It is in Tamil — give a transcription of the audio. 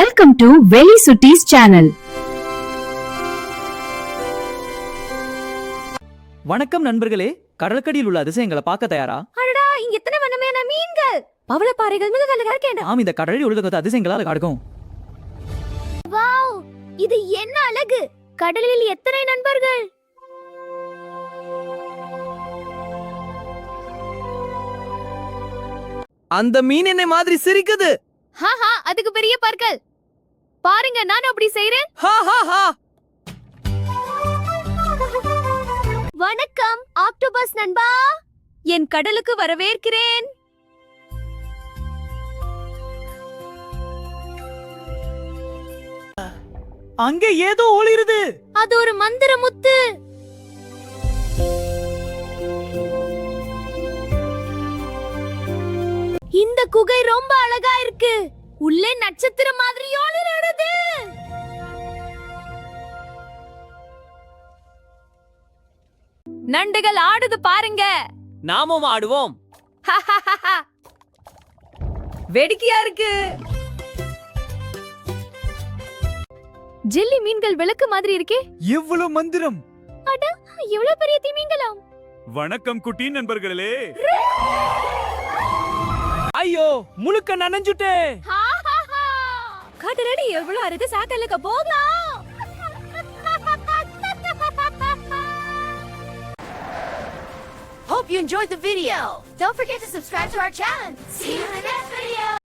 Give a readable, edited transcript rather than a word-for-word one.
Welcome to Veli Sutti's channel. வணக்கம் நண்பர்களே, கடற்கடியில் உள்ள அதிசயங்களை பார்க்க தயாரா? அடடா, இங்க எத்தனை வண்ணமேன மீன்கள், பவளப்பாறைகள் மிக அழகா இருக்கேன். நாம் இந்த கடலில் உள்ள அதிசயங்களால காடுக்கும். வாவ், இது என்ன அழகு! கடலில் எத்தனை நண்பர்கள்! அந்த மீன் என்னை மாதிரி சிரிக்குது. ஹாஹா, அதுக்கு பெரிய பற்கள். பாருங்க, நான் அப்படி செய்றேன். வணக்கம் ஆக்டோபஸ் நண்பா, என் கடலுக்கு வரவேற்கிறேன். அங்கே ஏதோ ஒளிருது. அது ஒரு மந்திர முத்து. இந்த குகை ரொம்ப அழகா இருக்கு. உள்ளே நட்சத்திரம் மாதிரி ஒளிருது. நண்டுகள் ஆடுது பாருங்க. நாமும் ஆடுவோம். வேடிக்கையா இருக்கு. ஜெல்லி மீன்கள் விளக்கு மாதிரி இருக்கே. எவ்வளவு மந்திரம்! அட, எவ்வளவு பெரிய திமிங்கலம். வணக்கம் குட்டி நண்பர்களே. ஐயோ, முழுக்க நனைஞ்சுட்டே. கடலடி எவ்வளவு அருகு, சாக்கலுக்கு போகலாம். Hope you enjoyed the video. Don't forget to subscribe to our channel. See you in the next